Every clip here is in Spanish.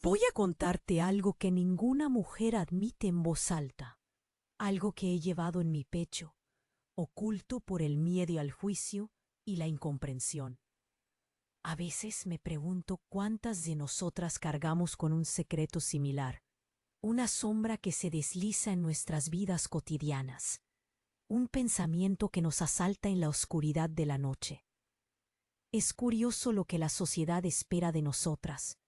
Voy a contarte algo que ninguna mujer admite en voz alta, algo que he llevado en mi pecho, oculto por el miedo al juicio y la incomprensión. A veces me pregunto cuántas de nosotras cargamos con un secreto similar, una sombra que se desliza en nuestras vidas cotidianas, un pensamiento que nos asalta en la oscuridad de la noche. Es curioso lo que la sociedad espera de nosotras.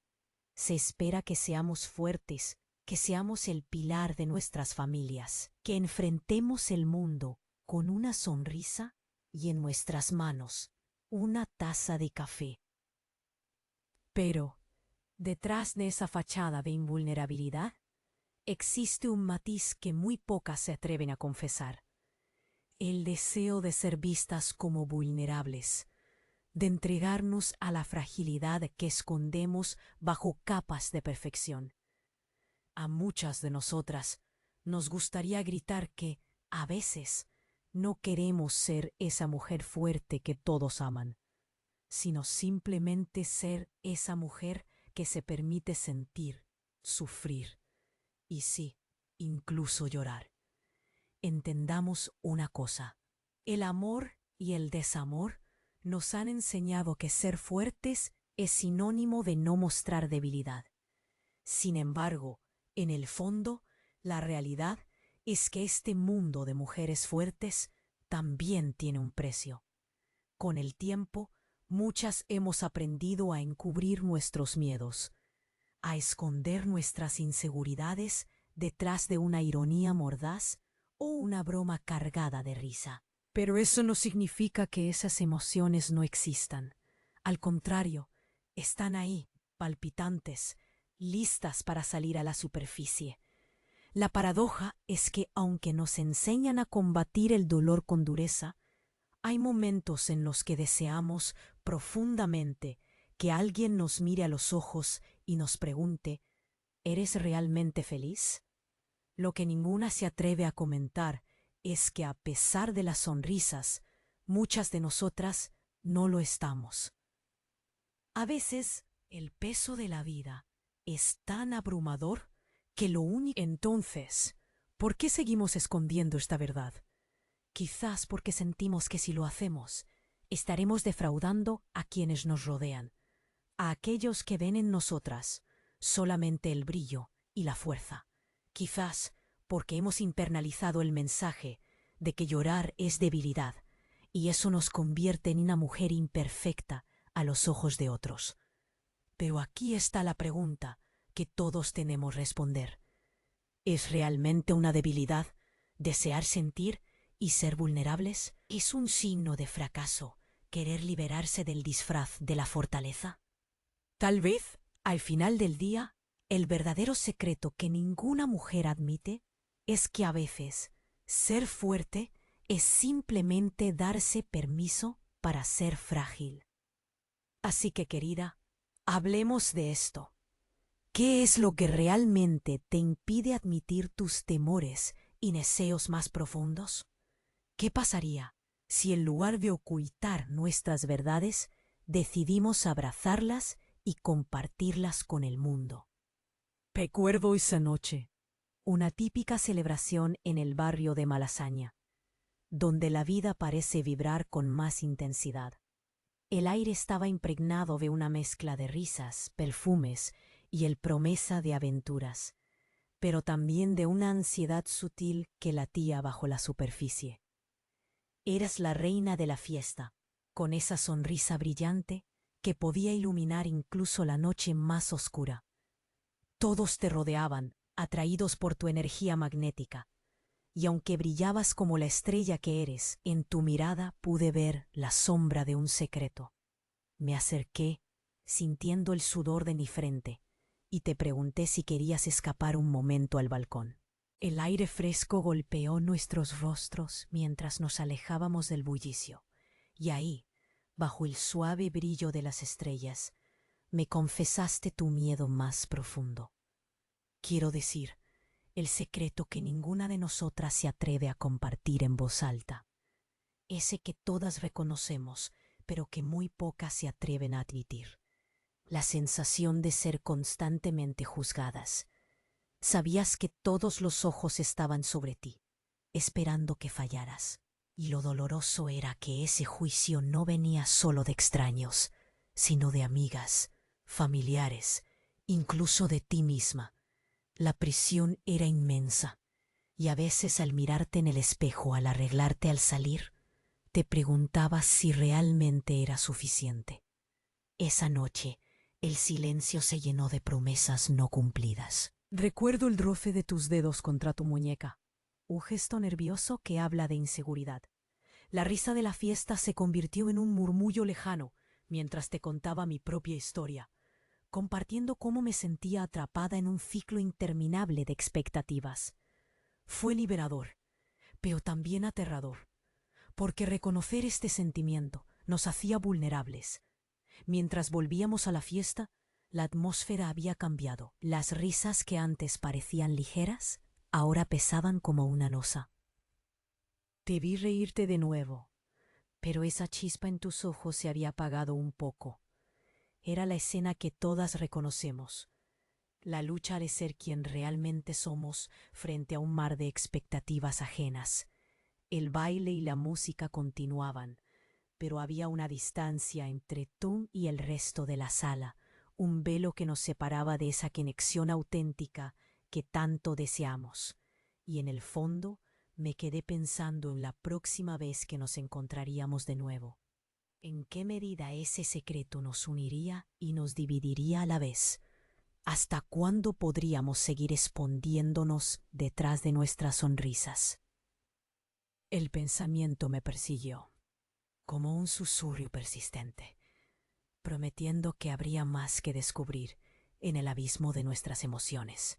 Se espera que seamos fuertes, que seamos el pilar de nuestras familias, que enfrentemos el mundo con una sonrisa y en nuestras manos una taza de café. Pero, detrás de esa fachada de invulnerabilidad, existe un matiz que muy pocas se atreven a confesar: el deseo de ser vistas como vulnerables, de entregarnos a la fragilidad que escondemos bajo capas de perfección. A muchas de nosotras nos gustaría gritar que, a veces, no queremos ser esa mujer fuerte que todos aman, sino simplemente ser esa mujer que se permite sentir, sufrir y sí, incluso llorar. Entendamos una cosa: el amor y el desamor nos han enseñado que ser fuertes es sinónimo de no mostrar debilidad. Sin embargo, en el fondo, la realidad es que este mundo de mujeres fuertes también tiene un precio. Con el tiempo, muchas hemos aprendido a encubrir nuestros miedos, a esconder nuestras inseguridades detrás de una ironía mordaz o una broma cargada de risa. Pero eso no significa que esas emociones no existan. Al contrario, están ahí, palpitantes, listas para salir a la superficie. La paradoja es que, aunque nos enseñan a combatir el dolor con dureza, hay momentos en los que deseamos profundamente que alguien nos mire a los ojos y nos pregunte: ¿eres realmente feliz? Lo que ninguna se atreve a comentar es que, a pesar de las sonrisas, muchas de nosotras no lo estamos. A veces, el peso de la vida es tan abrumador que lo único... Entonces, ¿por qué seguimos escondiendo esta verdad? Quizás porque sentimos que si lo hacemos, estaremos defraudando a quienes nos rodean, a aquellos que ven en nosotras solamente el brillo y la fuerza. Quizás porque hemos internalizado el mensaje de que llorar es debilidad, y eso nos convierte en una mujer imperfecta a los ojos de otros. Pero aquí está la pregunta que todos tenemos que responder: ¿es realmente una debilidad desear sentir y ser vulnerables? ¿Es un signo de fracaso querer liberarse del disfraz de la fortaleza? Tal vez, al final del día, el verdadero secreto que ninguna mujer admite es que a veces ser fuerte es simplemente darse permiso para ser frágil. Así que, querida, hablemos de esto. ¿Qué es lo que realmente te impide admitir tus temores y deseos más profundos? ¿Qué pasaría si, en lugar de ocultar nuestras verdades, decidimos abrazarlas y compartirlas con el mundo? Recuerdo esa noche, una típica celebración en el barrio de Malasaña, donde la vida parece vibrar con más intensidad. El aire estaba impregnado de una mezcla de risas, perfumes y el promesa de aventuras, pero también de una ansiedad sutil que latía bajo la superficie. Eras la reina de la fiesta, con esa sonrisa brillante que podía iluminar incluso la noche más oscura. Todos te rodeaban, atraídos por tu energía magnética, y aunque brillabas como la estrella que eres, en tu mirada pude ver la sombra de un secreto. Me acerqué, sintiendo el sudor de mi frente, y te pregunté si querías escapar un momento al balcón. El aire fresco golpeó nuestros rostros mientras nos alejábamos del bullicio, y ahí, bajo el suave brillo de las estrellas, me confesaste tu miedo más profundo. Quiero decir, el secreto que ninguna de nosotras se atreve a compartir en voz alta, ese que todas reconocemos, pero que muy pocas se atreven a admitir: la sensación de ser constantemente juzgadas. Sabías que todos los ojos estaban sobre ti, esperando que fallaras. Y lo doloroso era que ese juicio no venía solo de extraños, sino de amigas, familiares, incluso de ti misma. La prisión era inmensa, y a veces al mirarte en el espejo, al arreglarte al salir, te preguntabas si realmente era suficiente. Esa noche, el silencio se llenó de promesas no cumplidas. Recuerdo el roce de tus dedos contra tu muñeca, un gesto nervioso que habla de inseguridad. La risa de la fiesta se convirtió en un murmullo lejano mientras te contaba mi propia historia, compartiendo cómo me sentía atrapada en un ciclo interminable de expectativas. Fue liberador, pero también aterrador, porque reconocer este sentimiento nos hacía vulnerables. Mientras volvíamos a la fiesta, la atmósfera había cambiado. Las risas que antes parecían ligeras, ahora pesaban como una losa. Te vi reírte de nuevo, pero esa chispa en tus ojos se había apagado un poco. Era la escena que todas reconocemos, la lucha de ser quien realmente somos frente a un mar de expectativas ajenas. El baile y la música continuaban, pero había una distancia entre tú y el resto de la sala, un velo que nos separaba de esa conexión auténtica que tanto deseamos. Y en el fondo me quedé pensando en la próxima vez que nos encontraríamos de nuevo. ¿En qué medida ese secreto nos uniría y nos dividiría a la vez? ¿Hasta cuándo podríamos seguir escondiéndonos detrás de nuestras sonrisas? El pensamiento me persiguió, como un susurro persistente, prometiendo que habría más que descubrir en el abismo de nuestras emociones.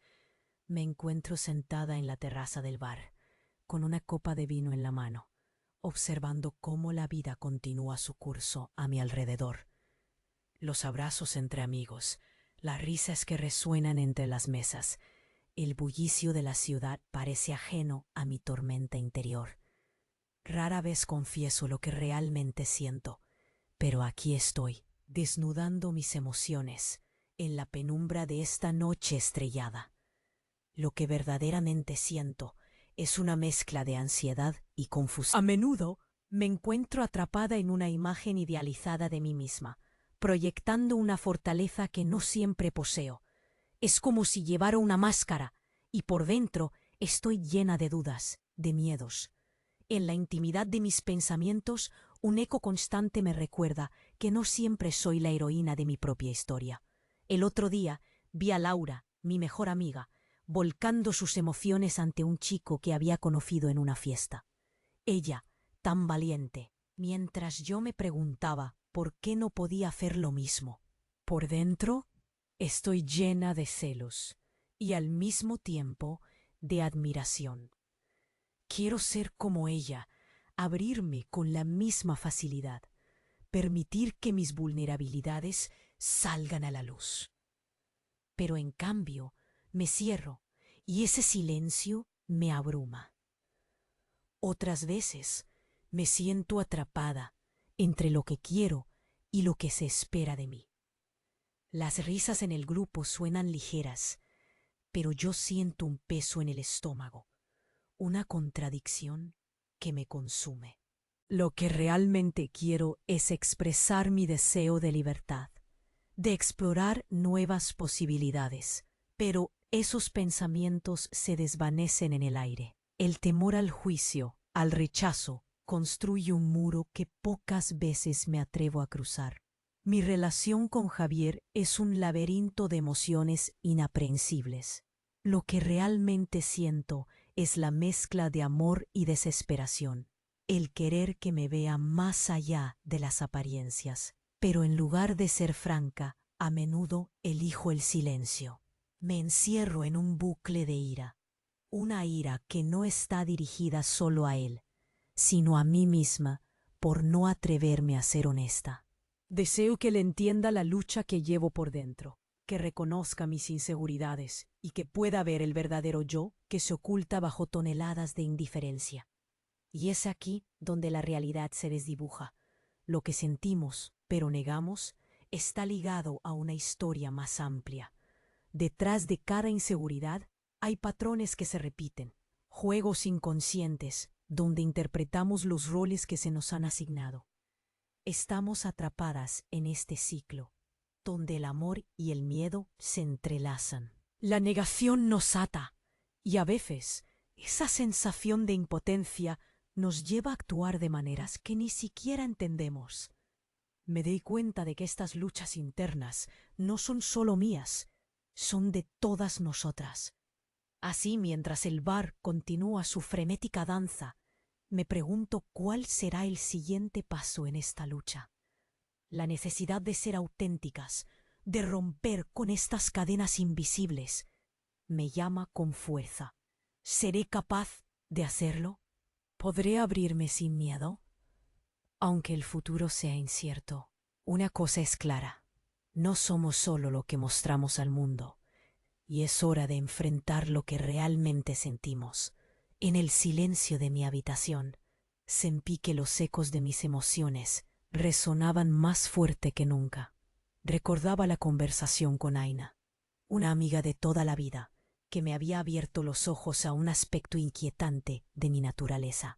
Me encuentro sentada en la terraza del bar, con una copa de vino en la mano, observando cómo la vida continúa su curso a mi alrededor. Los abrazos entre amigos, las risas que resuenan entre las mesas, el bullicio de la ciudad parece ajeno a mi tormenta interior. Rara vez confieso lo que realmente siento, pero aquí estoy, desnudando mis emociones en la penumbra de esta noche estrellada. Lo que verdaderamente siento es una mezcla de ansiedad y confusión. A menudo me encuentro atrapada en una imagen idealizada de mí misma, proyectando una fortaleza que no siempre poseo. Es como si llevara una máscara y por dentro estoy llena de dudas, de miedos. En la intimidad de mis pensamientos, un eco constante me recuerda que no siempre soy la heroína de mi propia historia. El otro día vi a Laura, mi mejor amiga, volcando sus emociones ante un chico que había conocido en una fiesta. Ella, tan valiente, mientras yo me preguntaba por qué no podía hacer lo mismo. Por dentro, estoy llena de celos y al mismo tiempo de admiración. Quiero ser como ella, abrirme con la misma facilidad, permitir que mis vulnerabilidades salgan a la luz. Pero en cambio, me cierro y ese silencio me abruma. Otras veces me siento atrapada entre lo que quiero y lo que se espera de mí. Las risas en el grupo suenan ligeras, pero yo siento un peso en el estómago, una contradicción que me consume. Lo que realmente quiero es expresar mi deseo de libertad, de explorar nuevas posibilidades, pero esos pensamientos se desvanecen en el aire. El temor al juicio, al rechazo, construye un muro que pocas veces me atrevo a cruzar. Mi relación con Javier es un laberinto de emociones inaprehensibles. Lo que realmente siento es la mezcla de amor y desesperación, el querer que me vea más allá de las apariencias. Pero en lugar de ser franca, a menudo elijo el silencio. Me encierro en un bucle de ira, una ira que no está dirigida solo a él, sino a mí misma por no atreverme a ser honesta. Deseo que él entienda la lucha que llevo por dentro, que reconozca mis inseguridades y que pueda ver el verdadero yo que se oculta bajo toneladas de indiferencia. Y es aquí donde la realidad se desdibuja. Lo que sentimos, pero negamos, está ligado a una historia más amplia. Detrás de cada inseguridad hay patrones que se repiten, juegos inconscientes donde interpretamos los roles que se nos han asignado. Estamos atrapadas en este ciclo, donde el amor y el miedo se entrelazan. La negación nos ata, y a veces esa sensación de impotencia nos lleva a actuar de maneras que ni siquiera entendemos. Me di cuenta de que estas luchas internas no son solo mías, son de todas nosotras. Así, mientras el bar continúa su frenética danza, me pregunto cuál será el siguiente paso en esta lucha. La necesidad de ser auténticas, de romper con estas cadenas invisibles, me llama con fuerza. ¿Seré capaz de hacerlo? ¿Podré abrirme sin miedo? Aunque el futuro sea incierto, una cosa es clara: no somos solo lo que mostramos al mundo, y es hora de enfrentar lo que realmente sentimos. En el silencio de mi habitación, sentí que los ecos de mis emociones resonaban más fuerte que nunca. Recordaba la conversación con Aina, una amiga de toda la vida, que me había abierto los ojos a un aspecto inquietante de mi naturaleza.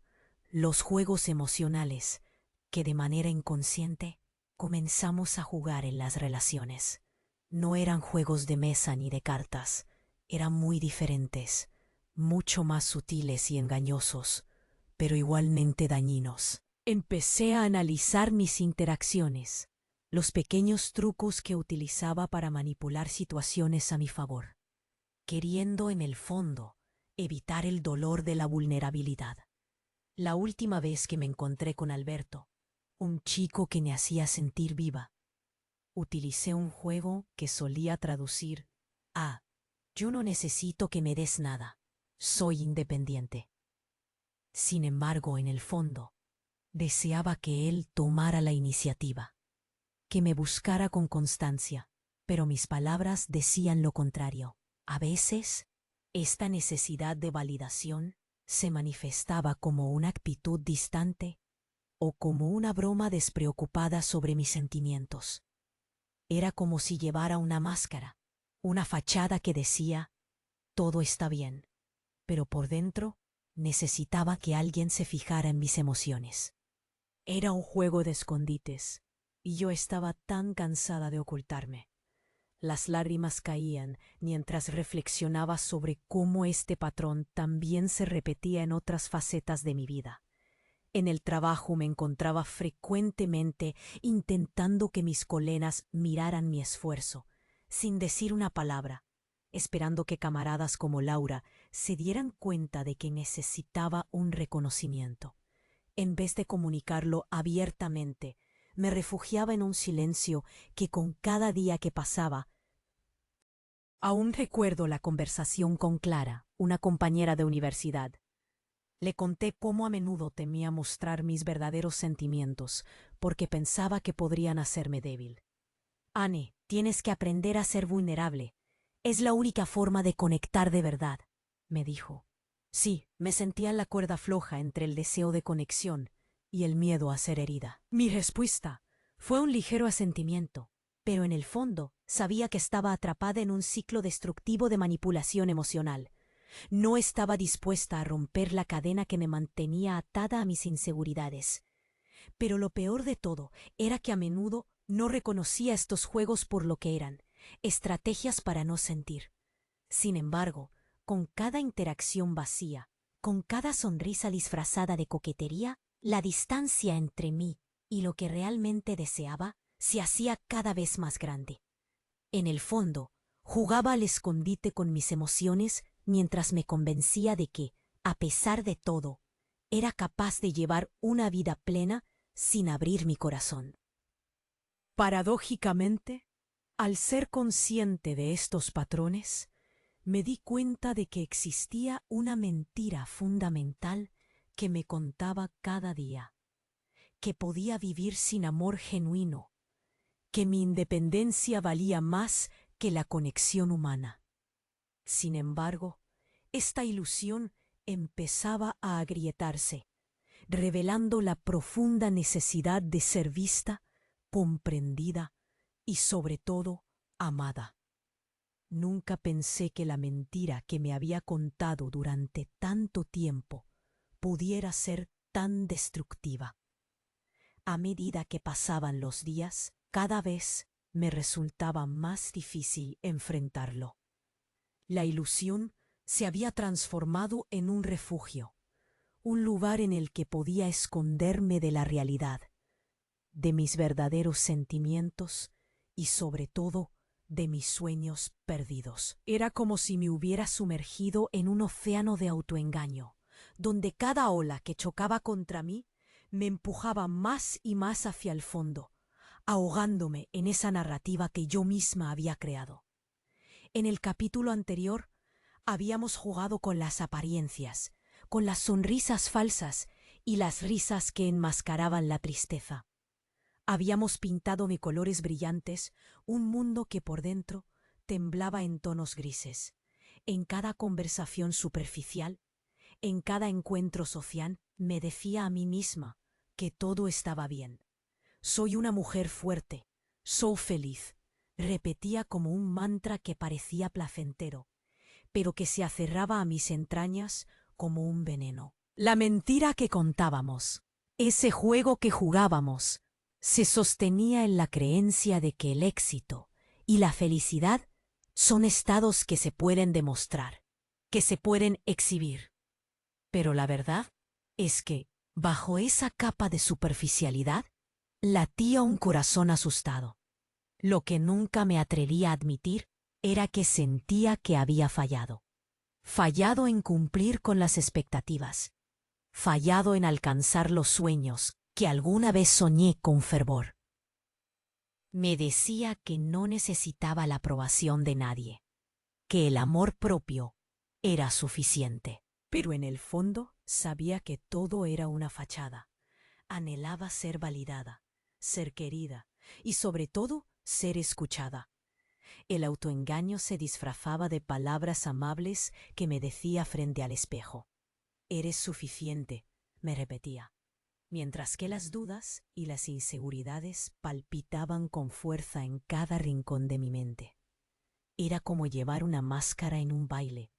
Los juegos emocionales que de manera inconsciente comenzamos a jugar en las relaciones. No eran juegos de mesa ni de cartas, eran muy diferentes, mucho más sutiles y engañosos, pero igualmente dañinos. Empecé a analizar mis interacciones, los pequeños trucos que utilizaba para manipular situaciones a mi favor, queriendo en el fondo evitar el dolor de la vulnerabilidad. La última vez que me encontré con Alberto, un chico que me hacía sentir viva, utilicé un juego que solía traducir a: yo no necesito que me des nada, soy independiente. Sin embargo, en el fondo, deseaba que él tomara la iniciativa, que me buscara con constancia, pero mis palabras decían lo contrario. A veces, esta necesidad de validación se manifestaba como una actitud distante o como una broma despreocupada sobre mis sentimientos. Era como si llevara una máscara, una fachada que decía: todo está bien, pero por dentro necesitaba que alguien se fijara en mis emociones. Era un juego de escondites, y yo estaba tan cansada de ocultarme. Las lágrimas caían mientras reflexionaba sobre cómo este patrón también se repetía en otras facetas de mi vida. En el trabajo me encontraba frecuentemente intentando que mis colegas miraran mi esfuerzo, sin decir una palabra, esperando que camaradas como Laura se dieran cuenta de que necesitaba un reconocimiento. En vez de comunicarlo abiertamente, me refugiaba en un silencio que con cada día que pasaba. Aún recuerdo la conversación con Clara, una compañera de universidad. Le conté cómo a menudo temía mostrar mis verdaderos sentimientos, porque pensaba que podrían hacerme débil. Anne, tienes que aprender a ser vulnerable. Es la única forma de conectar de verdad, me dijo. Sí, me sentía en la cuerda floja entre el deseo de conexión y el miedo a ser herida. Mi respuesta fue un ligero asentimiento, pero en el fondo sabía que estaba atrapada en un ciclo destructivo de manipulación emocional. No estaba dispuesta a romper la cadena que me mantenía atada a mis inseguridades. Pero lo peor de todo era que a menudo no reconocía estos juegos por lo que eran: estrategias para no sentir. Sin embargo, con cada interacción vacía, con cada sonrisa disfrazada de coquetería, la distancia entre mí y lo que realmente deseaba se hacía cada vez más grande. En el fondo, jugaba al escondite con mis emociones mientras me convencía de que, a pesar de todo, era capaz de llevar una vida plena sin abrir mi corazón. Paradójicamente, al ser consciente de estos patrones, me di cuenta de que existía una mentira fundamental que me contaba cada día: que podía vivir sin amor genuino, que mi independencia valía más que la conexión humana. Sin embargo, esta ilusión empezaba a agrietarse, revelando la profunda necesidad de ser vista, comprendida y sobre todo, amada. Nunca pensé que la mentira que me había contado durante tanto tiempo pudiera ser tan destructiva. A medida que pasaban los días, cada vez me resultaba más difícil enfrentarlo. La ilusión se había transformado en un refugio, un lugar en el que podía esconderme de la realidad, de mis verdaderos sentimientos y sobre todo de mis sueños perdidos. Era como si me hubiera sumergido en un océano de autoengaño, donde cada ola que chocaba contra mí me empujaba más y más hacia el fondo, ahogándome en esa narrativa que yo misma había creado. En el capítulo anterior habíamos jugado con las apariencias, con las sonrisas falsas y las risas que enmascaraban la tristeza. Habíamos pintado de colores brillantes un mundo que por dentro temblaba en tonos grises. En cada conversación superficial, en cada encuentro social, me decía a mí misma que todo estaba bien. Soy una mujer fuerte, soy feliz, repetía como un mantra que parecía placentero, pero que se aferraba a mis entrañas como un veneno. La mentira que contábamos, ese juego que jugábamos, se sostenía en la creencia de que el éxito y la felicidad son estados que se pueden demostrar, que se pueden exhibir. Pero la verdad es que, bajo esa capa de superficialidad, latía un corazón asustado. Lo que nunca me atrevía a admitir era que sentía que había fallado. Fallado en cumplir con las expectativas. Fallado en alcanzar los sueños que alguna vez soñé con fervor. Me decía que no necesitaba la aprobación de nadie, que el amor propio era suficiente. Pero en el fondo sabía que todo era una fachada. Anhelaba ser validada, ser querida y sobre todo ser escuchada. El autoengaño se disfrazaba de palabras amables que me decía frente al espejo. Eres suficiente, me repetía, mientras que las dudas y las inseguridades palpitaban con fuerza en cada rincón de mi mente. Era como llevar una máscara en un baile,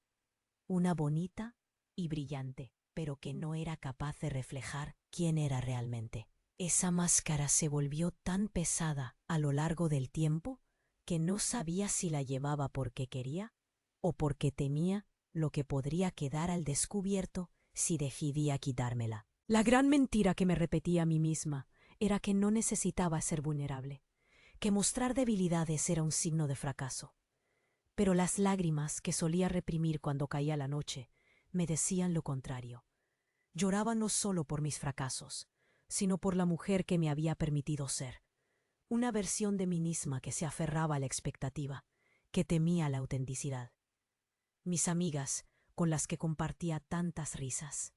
una bonita y brillante, pero que no era capaz de reflejar quién era realmente. Esa máscara se volvió tan pesada a lo largo del tiempo que no sabía si la llevaba porque quería o porque temía lo que podría quedar al descubierto si decidía quitármela. La gran mentira que me repetía a mí misma era que no necesitaba ser vulnerable, que mostrar debilidades era un signo de fracaso. Pero las lágrimas que solía reprimir cuando caía la noche me decían lo contrario. Lloraba no solo por mis fracasos, sino por la mujer que me había permitido ser. Una versión de mí misma que se aferraba a la expectativa, que temía la autenticidad. Mis amigas, con las que compartía tantas risas,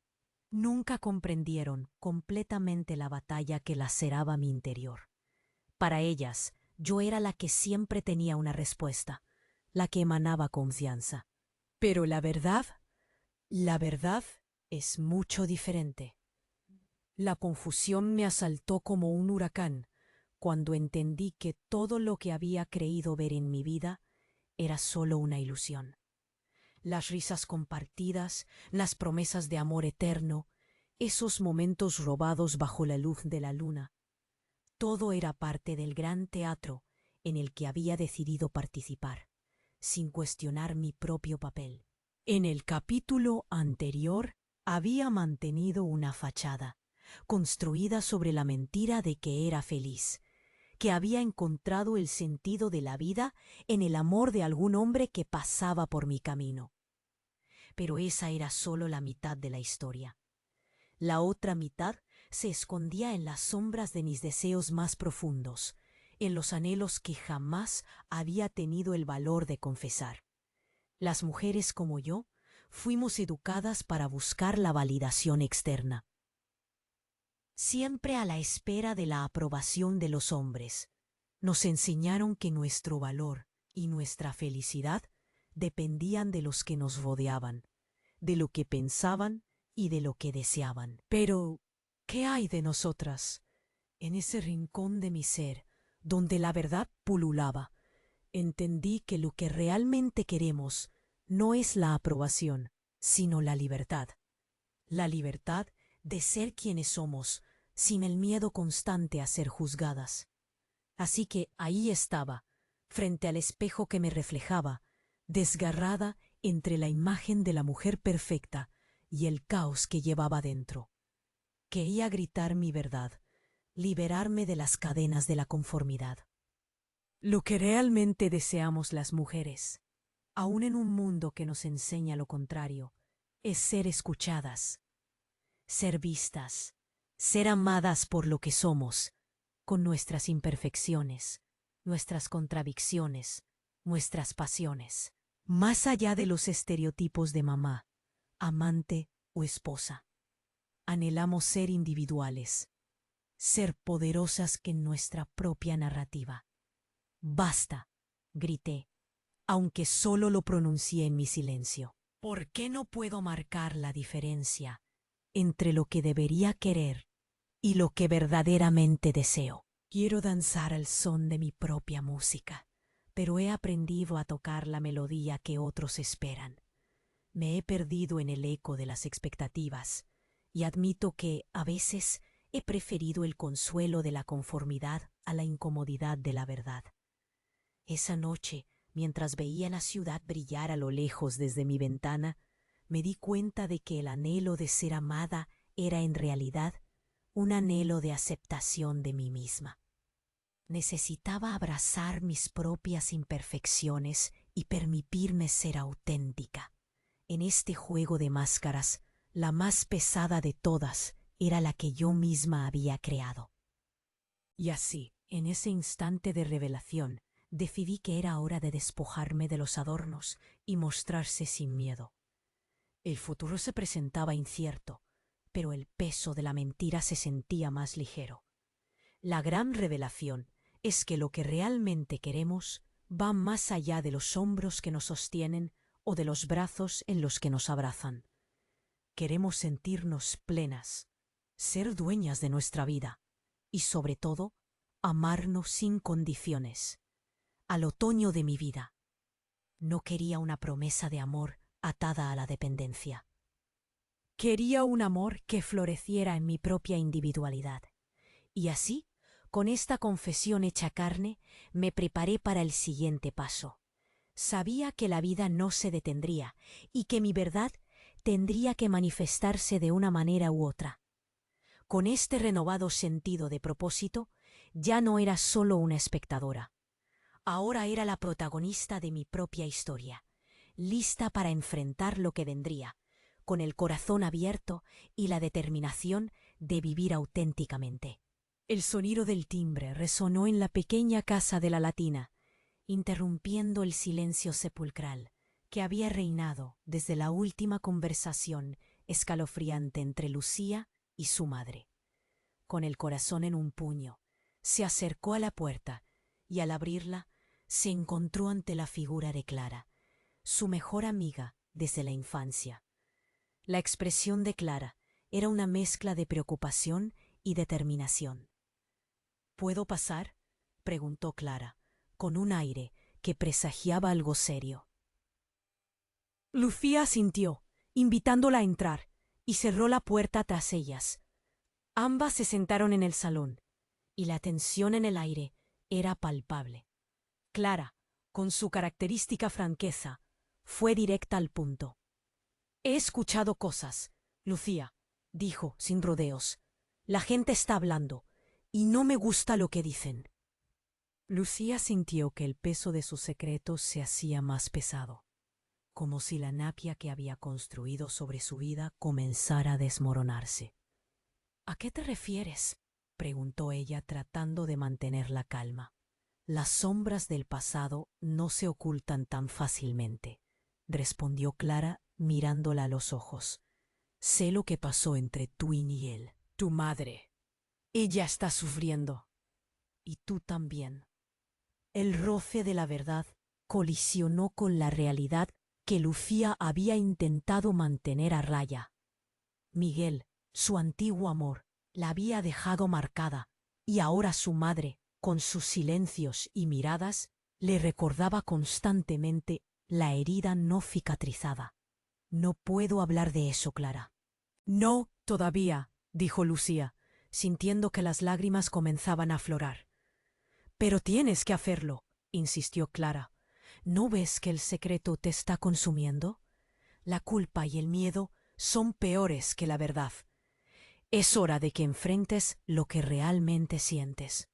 nunca comprendieron completamente la batalla que laceraba mi interior. Para ellas, yo era la que siempre tenía una respuesta, la que emanaba confianza. Pero la verdad es mucho diferente. La confusión me asaltó como un huracán cuando entendí que todo lo que había creído ver en mi vida era solo una ilusión. Las risas compartidas, las promesas de amor eterno, esos momentos robados bajo la luz de la luna, todo era parte del gran teatro en el que había decidido participar, sin cuestionar mi propio papel. En el capítulo anterior había mantenido una fachada, construida sobre la mentira de que era feliz, que había encontrado el sentido de la vida en el amor de algún hombre que pasaba por mi camino. Pero esa era solo la mitad de la historia. La otra mitad se escondía en las sombras de mis deseos más profundos, en los anhelos que jamás había tenido el valor de confesar. Las mujeres como yo fuimos educadas para buscar la validación externa, siempre a la espera de la aprobación de los hombres. Nos enseñaron que nuestro valor y nuestra felicidad dependían de los que nos rodeaban, de lo que pensaban y de lo que deseaban. Pero, ¿qué hay de nosotras? En ese rincón de mi ser, donde la verdad pululaba. Entendí que lo que realmente queremos no es la aprobación, sino la libertad. La libertad de ser quienes somos, sin el miedo constante a ser juzgadas. Así que ahí estaba, frente al espejo que me reflejaba, desgarrada entre la imagen de la mujer perfecta y el caos que llevaba dentro. Quería gritar mi verdad, liberarme de las cadenas de la conformidad. Lo que realmente deseamos las mujeres, aun en un mundo que nos enseña lo contrario, es ser escuchadas, ser vistas, ser amadas por lo que somos, con nuestras imperfecciones, nuestras contradicciones, nuestras pasiones, más allá de los estereotipos de mamá, amante o esposa. Anhelamos ser individuales, ser poderosas que en nuestra propia narrativa. Basta, grité, aunque solo lo pronuncié en mi silencio. ¿Por qué no puedo marcar la diferencia entre lo que debería querer y lo que verdaderamente deseo? Quiero danzar al son de mi propia música, pero he aprendido a tocar la melodía que otros esperan. Me he perdido en el eco de las expectativas y admito que, a veces, he preferido el consuelo de la conformidad a la incomodidad de la verdad. Esa noche, mientras veía la ciudad brillar a lo lejos desde mi ventana, me di cuenta de que el anhelo de ser amada era en realidad un anhelo de aceptación de mí misma. Necesitaba abrazar mis propias imperfecciones y permitirme ser auténtica. En este juego de máscaras, la más pesada de todas era la que yo misma había creado. Y así, en ese instante de revelación, decidí que era hora de despojarme de los adornos y mostrarse sin miedo. El futuro se presentaba incierto, pero el peso de la mentira se sentía más ligero. La gran revelación es que lo que realmente queremos va más allá de los hombros que nos sostienen o de los brazos en los que nos abrazan. Queremos sentirnos plenas, ser dueñas de nuestra vida y, sobre todo, amarnos sin condiciones. Al otoño de mi vida, no quería una promesa de amor atada a la dependencia. Quería un amor que floreciera en mi propia individualidad. Y así, con esta confesión hecha carne, me preparé para el siguiente paso. Sabía que la vida no se detendría y que mi verdad tendría que manifestarse de una manera u otra. Con este renovado sentido de propósito, ya no era solo una espectadora. Ahora era la protagonista de mi propia historia, lista para enfrentar lo que vendría, con el corazón abierto y la determinación de vivir auténticamente. El sonido del timbre resonó en la pequeña casa de la Latina, interrumpiendo el silencio sepulcral que había reinado desde la última conversación escalofriante entre Lucía y su madre. Con el corazón en un puño, se acercó a la puerta y al abrirla se encontró ante la figura de Clara, su mejor amiga desde la infancia. La expresión de Clara era una mezcla de preocupación y determinación. ¿Puedo pasar?, preguntó Clara, con un aire que presagiaba algo serio. Lucía asintió, invitándola a entrar, y cerró la puerta tras ellas. Ambas se sentaron en el salón, y la tensión en el aire era palpable. Clara, con su característica franqueza, fue directa al punto. «He escuchado cosas, Lucía», dijo, sin rodeos. «La gente está hablando, y no me gusta lo que dicen». Lucía sintió que el peso de sus secretos se hacía más pesado, como si la napia que había construido sobre su vida comenzara a desmoronarse. «¿A qué te refieres?», preguntó ella, tratando de mantener la calma. «Las sombras del pasado no se ocultan tan fácilmente», respondió Clara, mirándola a los ojos. «Sé lo que pasó entre tú y él, tu madre. Ella está sufriendo. Y tú también». El roce de la verdad colisionó con la realidad que Lucía había intentado mantener a raya. Miguel, su antiguo amor, la había dejado marcada, y ahora su madre, Con sus silencios y miradas le recordaba constantemente la herida no cicatrizada. No puedo hablar de eso, Clara. No, todavía, dijo Lucía, sintiendo que las lágrimas comenzaban a aflorar. Pero tienes que hacerlo, insistió Clara. ¿No ves que el secreto te está consumiendo? La culpa y el miedo son peores que la verdad. Es hora de que enfrentes lo que realmente sientes.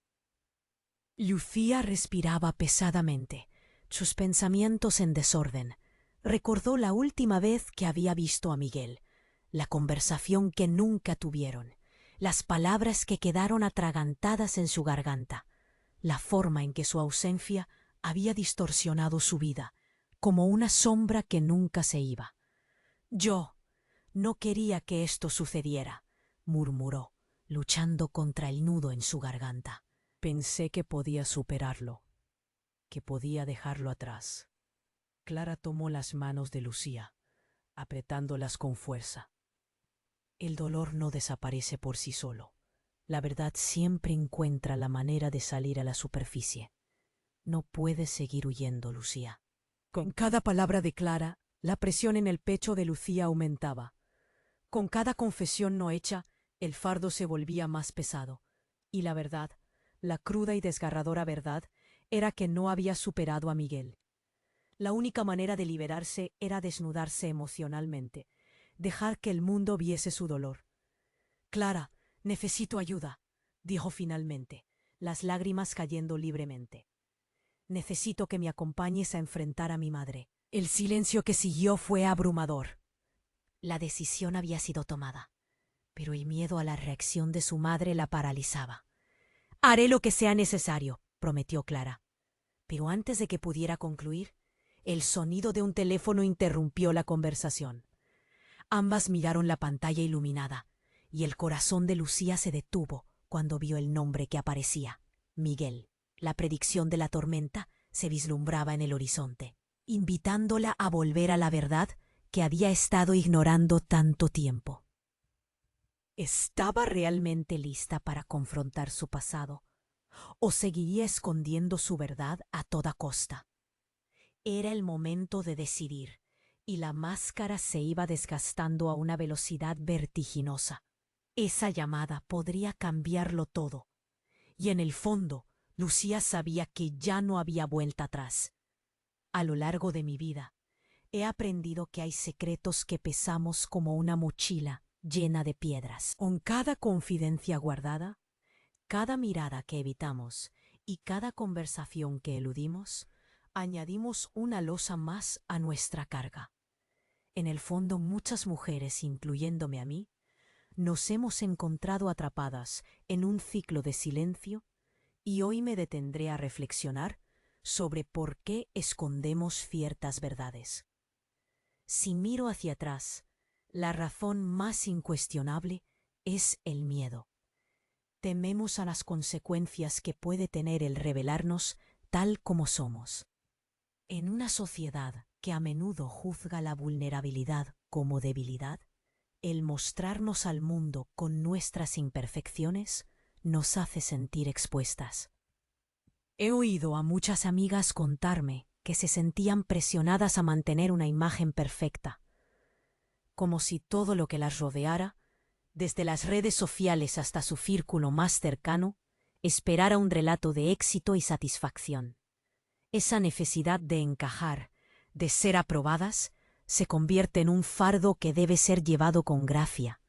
Lucía respiraba pesadamente, sus pensamientos en desorden. Recordó la última vez que había visto a Miguel, la conversación que nunca tuvieron, las palabras que quedaron atragantadas en su garganta, la forma en que su ausencia había distorsionado su vida, como una sombra que nunca se iba. Yo no quería que esto sucediera, murmuró, luchando contra el nudo en su garganta. Pensé que podía superarlo, que podía dejarlo atrás. Clara tomó las manos de Lucía, apretándolas con fuerza. El dolor no desaparece por sí solo. La verdad siempre encuentra la manera de salir a la superficie. No puedes seguir huyendo, Lucía. Con cada palabra de Clara, la presión en el pecho de Lucía aumentaba. Con cada confesión no hecha, el fardo se volvía más pesado. Y la verdad, la cruda y desgarradora verdad, era que no había superado a Miguel. La única manera de liberarse era desnudarse emocionalmente, dejar que el mundo viese su dolor. Clara, necesito ayuda, dijo finalmente, las lágrimas cayendo libremente. Necesito que me acompañes a enfrentar a mi madre. El silencio que siguió fue abrumador. La decisión había sido tomada, pero el miedo a la reacción de su madre la paralizaba. Haré lo que sea necesario, prometió Clara. Pero antes de que pudiera concluir, el sonido de un teléfono interrumpió la conversación. Ambas miraron la pantalla iluminada, y el corazón de Lucía se detuvo cuando vio el nombre que aparecía: Miguel. La predicción de la tormenta se vislumbraba en el horizonte, invitándola a volver a la verdad que había estado ignorando tanto tiempo. ¿Estaba realmente lista para confrontar su pasado, o seguiría escondiendo su verdad a toda costa? Era el momento de decidir, y la máscara se iba desgastando a una velocidad vertiginosa. Esa llamada podría cambiarlo todo, y en el fondo, Lucía sabía que ya no había vuelta atrás. A lo largo de mi vida, he aprendido que hay secretos que pesamos como una mochila llena de piedras. Con cada confidencia guardada, cada mirada que evitamos y cada conversación que eludimos, añadimos una losa más a nuestra carga. En el fondo, muchas mujeres, incluyéndome a mí, nos hemos encontrado atrapadas en un ciclo de silencio, y hoy me detendré a reflexionar sobre por qué escondemos ciertas verdades. Si miro hacia atrás, la razón más incuestionable es el miedo. Tememos a las consecuencias que puede tener el revelarnos tal como somos. En una sociedad que a menudo juzga la vulnerabilidad como debilidad, el mostrarnos al mundo con nuestras imperfecciones nos hace sentir expuestas. He oído a muchas amigas contarme que se sentían presionadas a mantener una imagen perfecta, como si todo lo que las rodeara, desde las redes sociales hasta su círculo más cercano, esperara un relato de éxito y satisfacción. Esa necesidad de encajar, de ser aprobadas, se convierte en un fardo que debe ser llevado con gracia,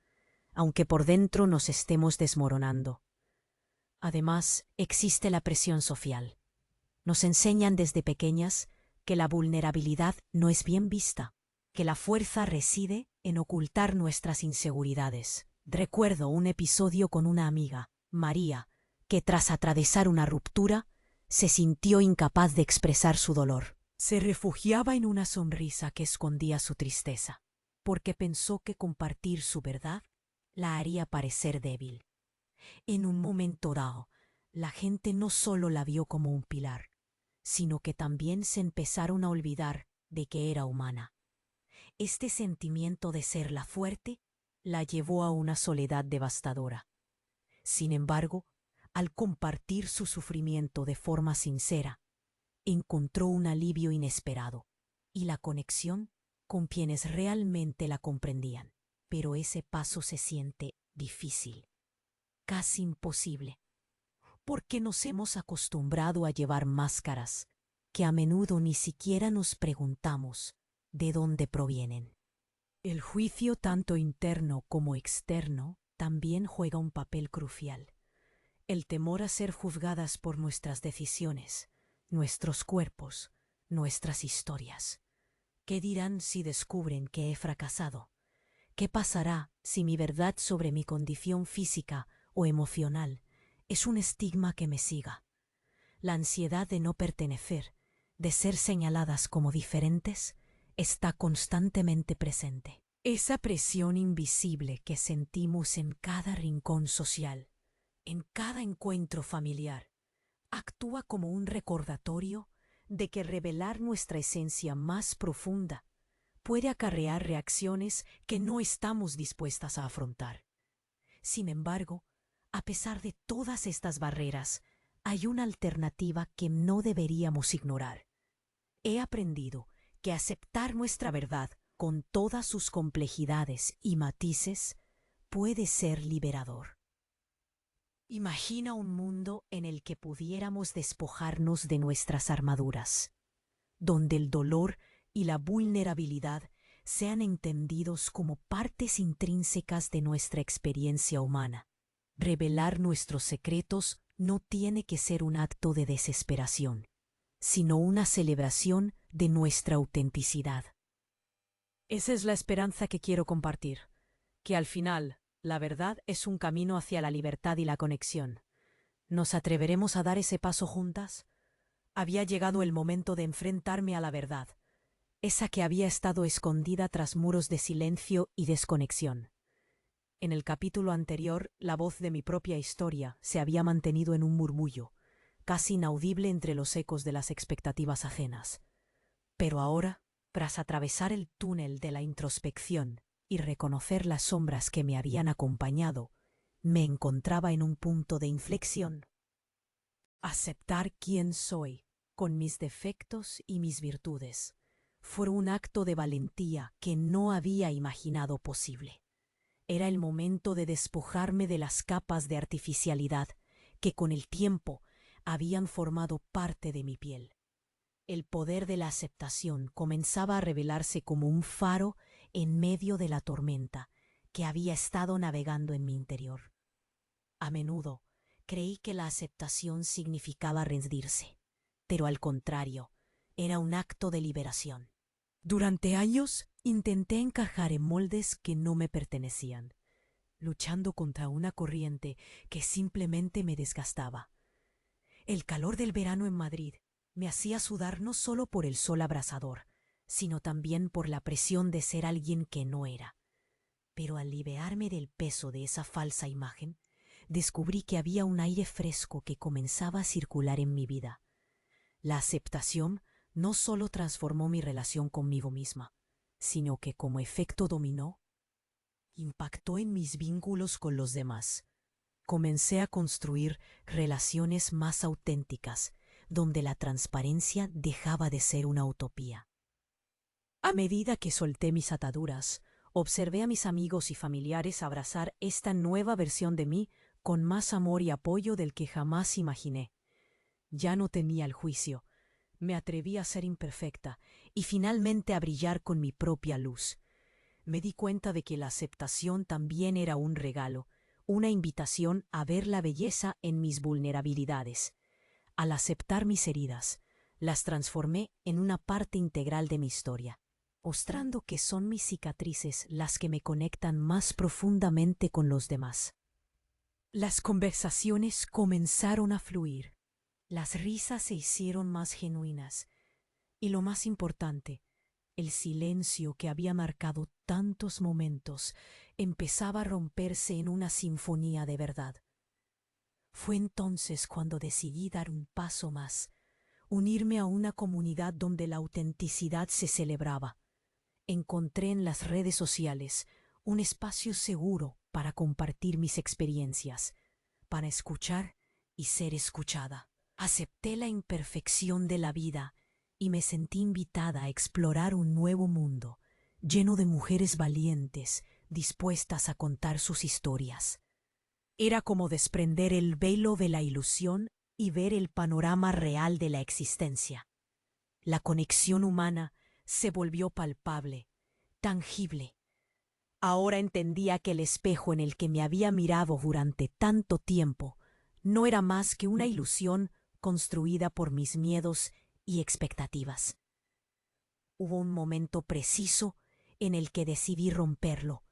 aunque por dentro nos estemos desmoronando. Además, existe la presión social. Nos enseñan desde pequeñas que la vulnerabilidad no es bien vista, que la fuerza reside en ocultar nuestras inseguridades. Recuerdo un episodio con una amiga, María, que tras atravesar una ruptura, se sintió incapaz de expresar su dolor. Se refugiaba en una sonrisa que escondía su tristeza, porque pensó que compartir su verdad la haría parecer débil. En un momento dado, la gente no solo la vio como un pilar, sino que también se empezaron a olvidar de que era humana. Este sentimiento de ser la fuerte la llevó a una soledad devastadora. Sin embargo, Al compartir su sufrimiento de forma sincera, encontró un alivio inesperado y la conexión con quienes realmente la comprendían. Pero ese paso se siente difícil, casi imposible, porque nos hemos acostumbrado a llevar máscaras que a menudo ni siquiera nos preguntamos de dónde provienen. El juicio, tanto interno como externo, también juega un papel crucial. El temor a ser juzgadas por nuestras decisiones, nuestros cuerpos, nuestras historias. ¿Qué dirán si descubren que he fracasado? ¿Qué pasará si mi verdad sobre mi condición física o emocional es un estigma que me siga? La ansiedad de no pertenecer, de ser señaladas como diferentes, está constantemente presente. Esa presión invisible que sentimos en cada rincón social, en cada encuentro familiar, actúa como un recordatorio de que revelar nuestra esencia más profunda puede acarrear reacciones que no estamos dispuestas a afrontar. Sin embargo, a pesar de todas estas barreras, hay una alternativa que no deberíamos ignorar. He aprendido que aceptar nuestra verdad con todas sus complejidades y matices puede ser liberador. Imagina un mundo en el que pudiéramos despojarnos de nuestras armaduras, donde el dolor y la vulnerabilidad sean entendidos como partes intrínsecas de nuestra experiencia humana. Revelar nuestros secretos no tiene que ser un acto de desesperación, sino una celebración de nuestra autenticidad. Esa es la esperanza que quiero compartir, que al final la verdad es un camino hacia la libertad y la conexión. ¿Nos atreveremos a dar ese paso juntas? Había llegado el momento de enfrentarme a la verdad, esa que había estado escondida tras muros de silencio y desconexión. En el capítulo anterior, la voz de mi propia historia se había mantenido en un murmullo, casi inaudible entre los ecos de las expectativas ajenas. Pero ahora, tras atravesar el túnel de la introspección y reconocer las sombras que me habían acompañado, me encontraba en un punto de inflexión. Aceptar quién soy, con mis defectos y mis virtudes, fue un acto de valentía que no había imaginado posible. Era el momento de despojarme de las capas de artificialidad que con el tiempo habían formado parte de mi piel. El poder de la aceptación comenzaba a revelarse como un faro en medio de la tormenta que había estado navegando en mi interior. A menudo creí que la aceptación significaba rendirse, pero al contrario, era un acto de liberación. Durante años intenté encajar en moldes que no me pertenecían, luchando contra una corriente que simplemente me desgastaba. El calor del verano en Madrid me hacía sudar no solo por el sol abrasador, sino también por la presión de ser alguien que no era. Pero al liberarme del peso de esa falsa imagen, descubrí que había un aire fresco que comenzaba a circular en mi vida. La aceptación no solo transformó mi relación conmigo misma, sino que como efecto dominó, impactó en mis vínculos con los demás. Comencé a construir relaciones más auténticas, donde la transparencia dejaba de ser una utopía. A medida que solté mis ataduras, observé a mis amigos y familiares abrazar esta nueva versión de mí con más amor y apoyo del que jamás imaginé. Ya no temía el juicio, me atreví a ser imperfecta y finalmente a brillar con mi propia luz. Me di cuenta de que la aceptación también era un regalo, una invitación a ver la belleza en mis vulnerabilidades. Al aceptar mis heridas, las transformé en una parte integral de mi historia, mostrando que son mis cicatrices las que me conectan más profundamente con los demás. Las conversaciones comenzaron a fluir, las risas se hicieron más genuinas, y lo más importante, el silencio que había marcado tantos momentos empezaba a romperse en una sinfonía de verdad. Fue entonces cuando decidí dar un paso más, unirme a una comunidad donde la autenticidad se celebraba. Encontré en las redes sociales un espacio seguro para compartir mis experiencias, para escuchar y ser escuchada. Acepté la imperfección de la vida y me sentí invitada a explorar un nuevo mundo, lleno de mujeres valientes, dispuestas a contar sus historias. Era como desprender el velo de la ilusión y ver el panorama real de la existencia. La conexión humana se volvió palpable, tangible. Ahora entendía que el espejo en el que me había mirado durante tanto tiempo no era más que una ilusión construida por mis miedos y expectativas. Hubo un momento preciso en el que decidí romperlo,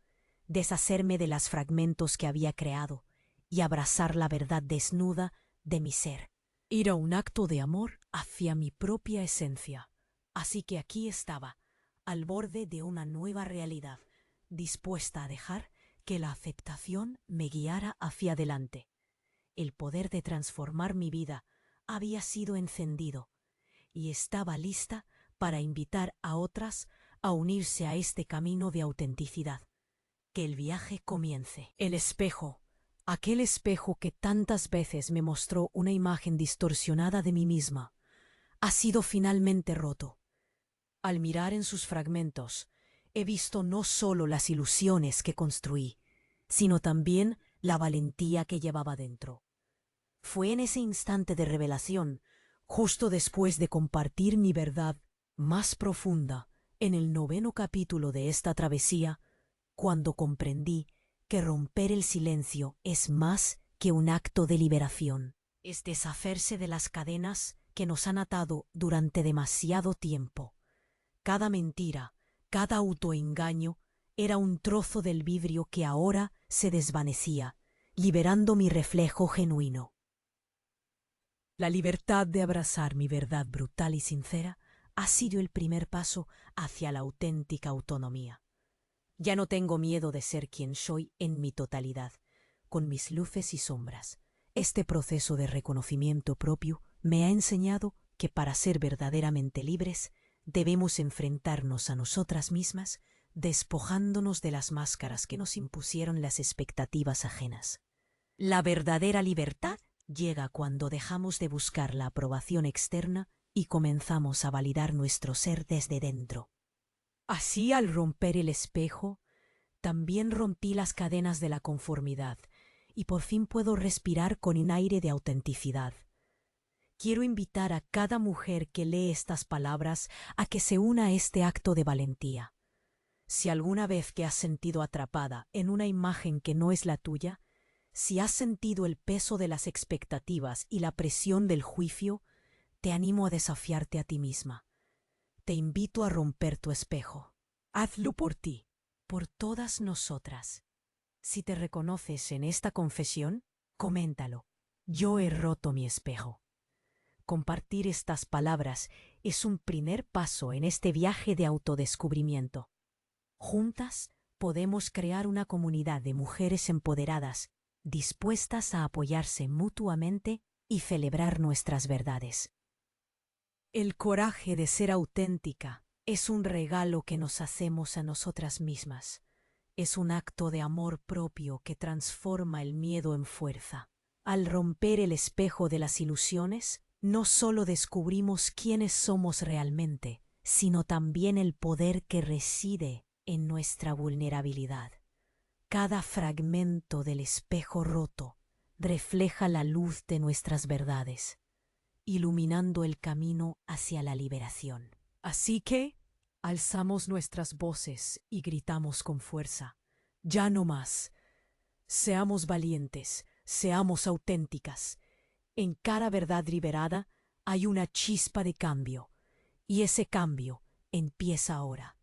deshacerme de los fragmentos que había creado y abrazar la verdad desnuda de mi ser. Era un acto de amor hacia mi propia esencia. Así que aquí estaba, al borde de una nueva realidad, dispuesta a dejar que la aceptación me guiara hacia adelante. El poder de transformar mi vida había sido encendido y estaba lista para invitar a otras a unirse a este camino de autenticidad. Que el viaje comience. El espejo, aquel espejo que tantas veces me mostró una imagen distorsionada de mí misma, ha sido finalmente roto. Al mirar en sus fragmentos, he visto no solo las ilusiones que construí, sino también la valentía que llevaba dentro. Fue en ese instante de revelación, justo después de compartir mi verdad más profunda en el 9º capítulo de esta travesía, cuando comprendí que romper el silencio es más que un acto de liberación. Es deshacerse de las cadenas que nos han atado durante demasiado tiempo. Cada mentira, cada autoengaño era un trozo del vidrio que ahora se desvanecía, liberando mi reflejo genuino. La libertad de abrazar mi verdad brutal y sincera ha sido el primer paso hacia la auténtica autonomía. Ya no tengo miedo de ser quien soy en mi totalidad, con mis luces y sombras. Este proceso de reconocimiento propio me ha enseñado que para ser verdaderamente libres debemos enfrentarnos a nosotras mismas, despojándonos de las máscaras que nos impusieron las expectativas ajenas. La verdadera libertad llega cuando dejamos de buscar la aprobación externa y comenzamos a validar nuestro ser desde dentro. Así, al romper el espejo, también rompí las cadenas de la conformidad y por fin puedo respirar con un aire de autenticidad. Quiero invitar a cada mujer que lee estas palabras a que se una a este acto de valentía. Si alguna vez que has sentido atrapada en una imagen que no es la tuya, si has sentido el peso de las expectativas y la presión del juicio, te animo a desafiarte a ti misma. Te invito a romper tu espejo. Hazlo por ti, por todas nosotras. Si te reconoces en esta confesión, coméntalo. Yo he roto mi espejo. Compartir estas palabras es un primer paso en este viaje de autodescubrimiento. Juntas podemos crear una comunidad de mujeres empoderadas, dispuestas a apoyarse mutuamente y celebrar nuestras verdades. El coraje de ser auténtica es un regalo que nos hacemos a nosotras mismas. Es un acto de amor propio que transforma el miedo en fuerza. Al romper el espejo de las ilusiones, no solo descubrimos quiénes somos realmente, sino también el poder que reside en nuestra vulnerabilidad. Cada fragmento del espejo roto refleja la luz de nuestras verdades, iluminando el camino hacia la liberación. Así que, alzamos nuestras voces y gritamos con fuerza: ya no más. Seamos valientes, seamos auténticas. En cada verdad liberada hay una chispa de cambio, y ese cambio empieza ahora.